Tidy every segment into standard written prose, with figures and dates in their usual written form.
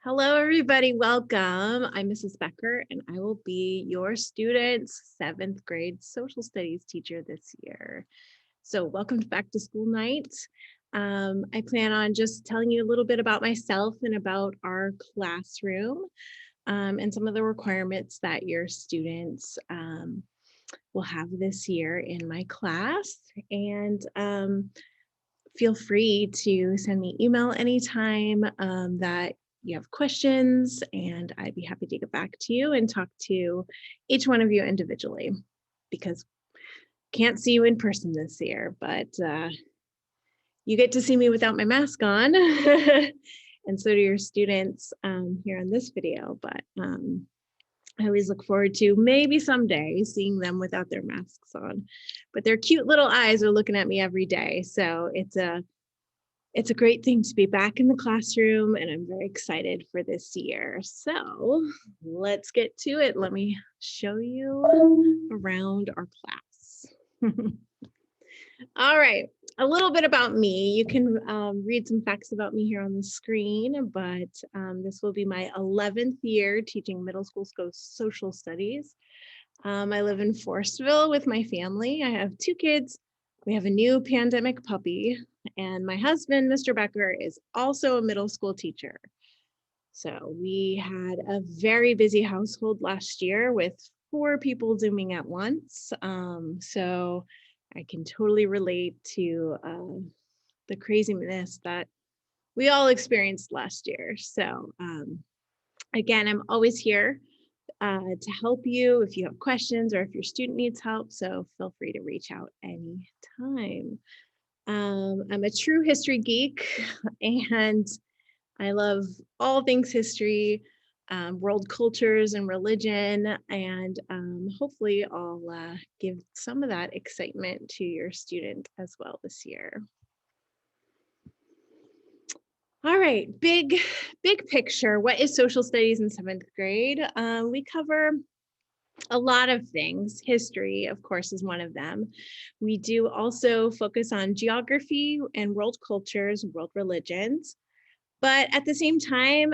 Hello, everybody. Welcome. I'm Mrs. Becker, and I will be your student's 7th grade social studies teacher this year. So welcome to back to school night. I plan on just telling you a little bit about myself and about our classroom and some of the requirements that your students will have this year in my class. And feel free to send me email anytime that you have questions, and I'd be happy to get back to you and talk to each one of you individually, because can't see you in person this year, but you get to see me without my mask on. And so do your students here on this video, but I always look forward to maybe someday seeing them without their masks on, but their cute little eyes are looking at me every day. So it's a great thing to be back in the classroom, and I'm very excited for this year. So let's get to it. Let me show you around our class. All right, a little bit about me. You can read some facts about me here on the screen, but this will be my 11th year teaching middle school social studies. I live in Forestville with my family. I have 2 kids. We have a new pandemic puppy, and my husband, Mr. Becker, is also a middle school teacher. So we had a very busy household last year with 4 people Zooming at once. So I can totally relate to the craziness that we all experienced last year. So again, I'm always here to help you if you have questions or if your student needs help. So feel free to reach out anytime. I'm a true history geek, and I love all things history, world cultures and religion, and hopefully I'll give some of that excitement to your student as well this year. All right, big picture. What is social studies in 7th grade? We cover a lot of things. History, of course, is one of them. We do also focus on geography and world cultures, world religions. But at the same time,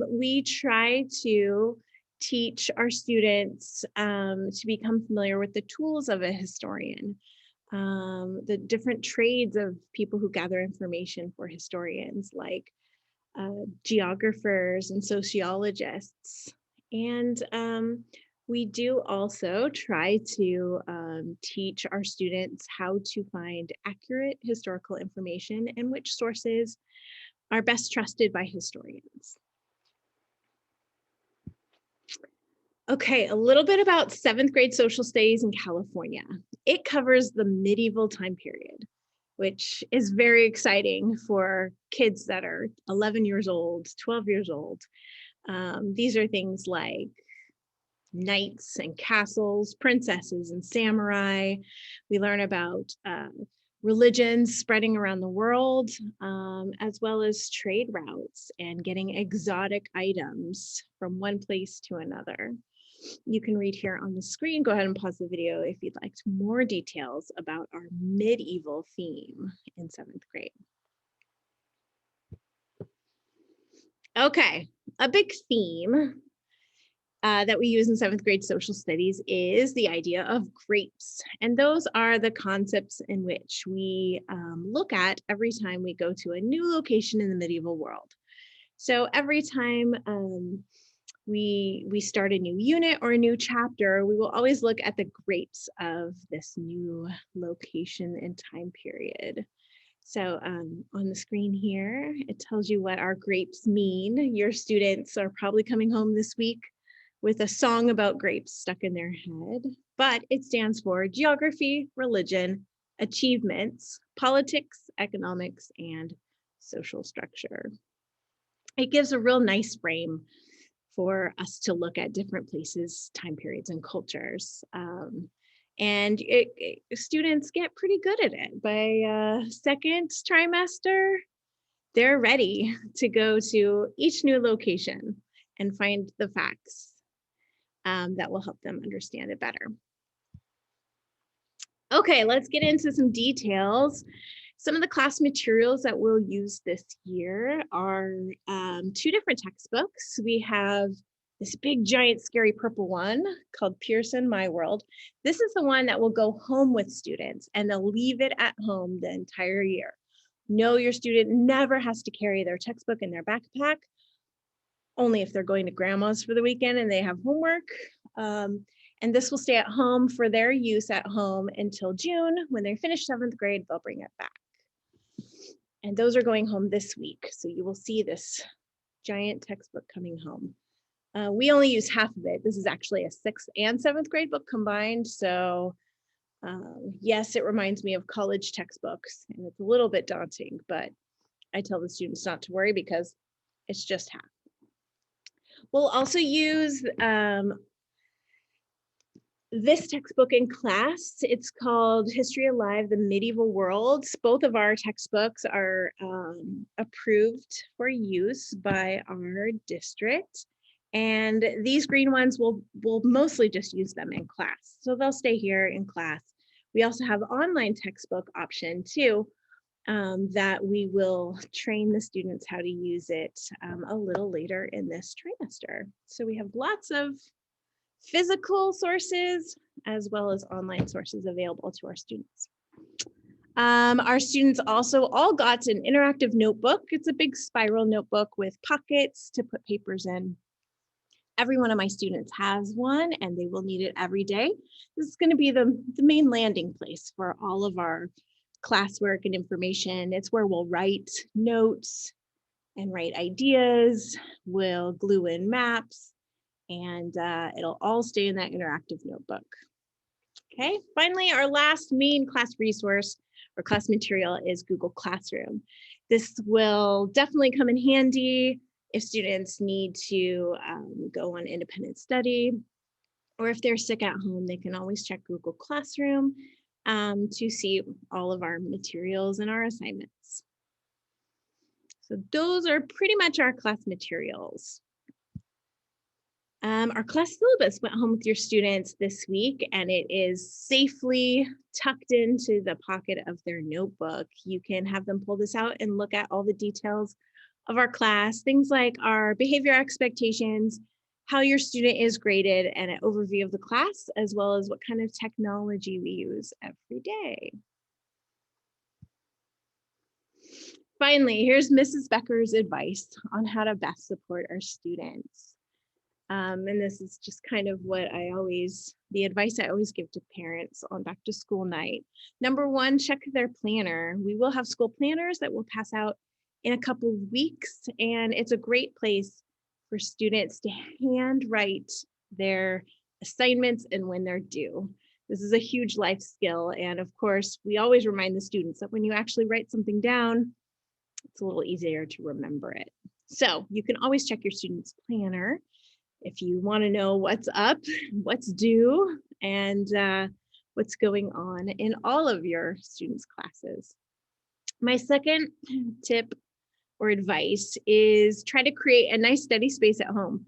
we try to teach our students to become familiar with the tools of a historian, the different trades of people who gather information for historians, like geographers and sociologists. And we do also try to teach our students how to find accurate historical information and which sources are best trusted by historians. Okay, a little bit about 7th grade social studies in California. It covers the medieval time period, which is very exciting for kids that are 11 years old, 12 years old. These are things like knights and castles, princesses and samurai. We learn about religions spreading around the world, as well as trade routes and getting exotic items from one place to another. You can read here on the screen. Go ahead and pause the video if you'd like more details about our medieval theme in 7th grade. Okay, a big theme that we use in 7th grade social studies is the idea of grapes. And those are the concepts in which we look at every time we go to a new location in the medieval world. So every time we start a new unit or a new chapter, we will always look at the grapes of this new location and time period. So on the screen here, it tells you what our grapes mean. Your students are probably coming home this week with a song about grapes stuck in their head, but it stands for geography, religion, achievements, politics, economics, and social structure. It gives a real nice frame for us to look at different places, time periods, and cultures. And students get pretty good at it. By second trimester, they're ready to go to each new location and find the facts that will help them understand it better. Okay, let's get into some details. Some of the class materials that we'll use this year are 2 different textbooks. We have this big, giant, scary purple one called Pearson My World. This is the one that will go home with students, and they'll leave it at home the entire year. No, your student never has to carry their textbook in their backpack, only if they're going to grandma's for the weekend and they have homework. And this will stay at home for their use at home until June. When they finish 7th grade, they'll bring it back. And those are going home this week. So you will see this giant textbook coming home. We only use half of it. This is actually a 6th and 7th grade book combined. So yes, it reminds me of college textbooks, and it's a little bit daunting, but I tell the students not to worry because it's just half. We'll also use this textbook in class. It's called History Alive, the Medieval Worlds. Both of our textbooks are approved for use by our district. And these green ones, we'll mostly just use them in class. So they'll stay here in class. We also have online textbook option too, that we will train the students how to use it a little later in this trimester. So we have lots of physical sources as well as online sources available to our students. Our students also all got an interactive notebook. It's a big spiral notebook with pockets to put papers in. Every one of my students has one, and they will need it every day. This is going to be the main landing place for all of our classwork and information. It's where we'll write notes and write ideas. We'll glue in maps, and it'll all stay in that interactive notebook. Okay, finally, our last main class resource or class material is Google Classroom. This will definitely come in handy if students need to go on independent study, or if they're sick at home, they can always check Google Classroom to see all of our materials and our assignments. So those are pretty much our class materials. Our class syllabus went home with your students this week, and it is safely tucked into the pocket of their notebook. You can have them pull this out and look at all the details of our class, things like our behavior expectations, how your student is graded, and an overview of the class, as well as what kind of technology we use every day. Finally, here's Mrs. Bekker's advice on how to best support our students. And this is just kind of the advice I always give to parents on back to school night. Number one, check their planner. We will have school planners that will pass out in a couple of weeks, and it's a great place for students to handwrite their assignments and when they're due. This is a huge life skill, and of course, we always remind the students that when you actually write something down, it's a little easier to remember it. So you can always check your student's planner if you want to know what's up, what's due, and what's going on in all of your students' classes. My second tip or advice is try to create a nice study space at home.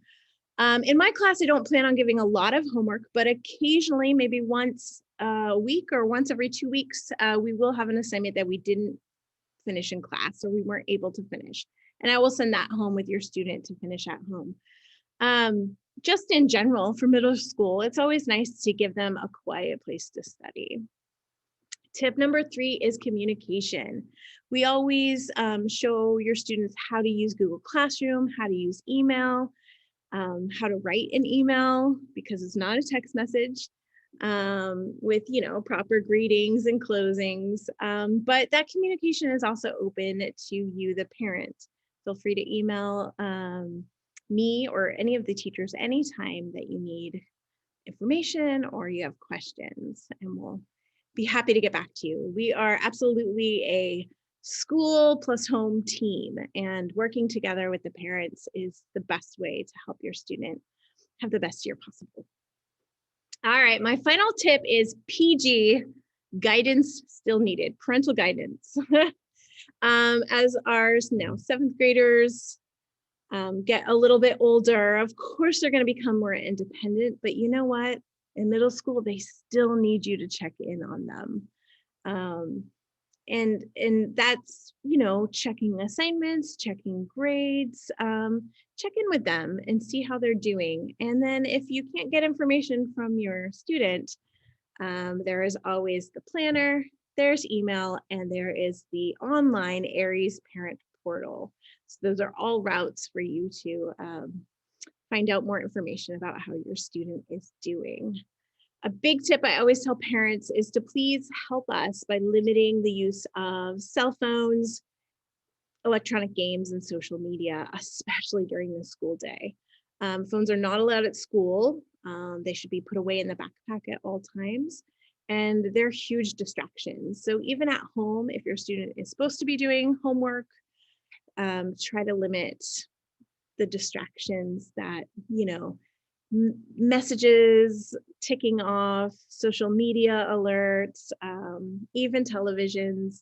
In my class, I don't plan on giving a lot of homework, but occasionally, maybe once a week or once every 2 weeks, we will have an assignment that we didn't finish in class or we weren't able to finish. And I will send that home with your student to finish at home. Just in general, for middle school, it's always nice to give them a quiet place to study. Tip number 3 is communication. We always show your students how to use Google Classroom, how to use email, how to write an email, because it's not a text message, with proper greetings and closings. But that communication is also open to you, the parent. Feel free to email me or any of the teachers anytime that you need information or you have questions, and we'll be happy to get back to you. We are absolutely a school plus home team, and working together with the parents is the best way to help your student have the best year possible. All right, my final tip is PG, guidance still needed, parental guidance. As ours now 7th graders get a little bit older, of course they're going to become more independent, but you know what? In middle school, they still need you to check in on them. and that's, checking assignments, checking grades, check in with them and see how they're doing. And then if you can't get information from your student, there is always the planner, there's email, and there is the online Aries parent portal. So those are all routes for you to find out more information about how your student is doing. A big tip I always tell parents is to please help us by limiting the use of cell phones, electronic games, and social media, especially during the school day. Phones are not allowed at school. They should be put away in the backpack at all times. And they're huge distractions. So even at home, if your student is supposed to be doing homework, try to limit the distractions that, messages ticking off, social media alerts, even televisions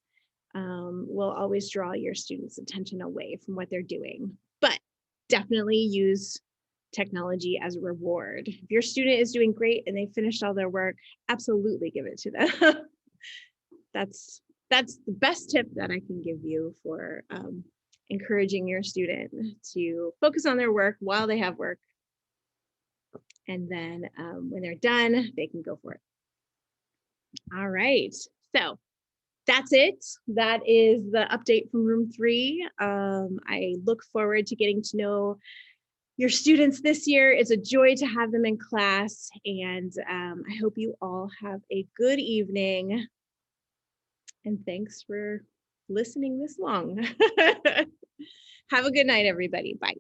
will always draw your students' attention away from what they're doing. But definitely use technology as a reward. If your student is doing great and they finished all their work, absolutely give it to them. That's the best tip that I can give you for encouraging your student to focus on their work while they have work. And then when they're done, they can go for it. All right. So that's it. That is the update from room 3. I look forward to getting to know your students this year. It's a joy to have them in class. And I hope you all have a good evening. And thanks for listening this long. Have a good night, everybody. Bye.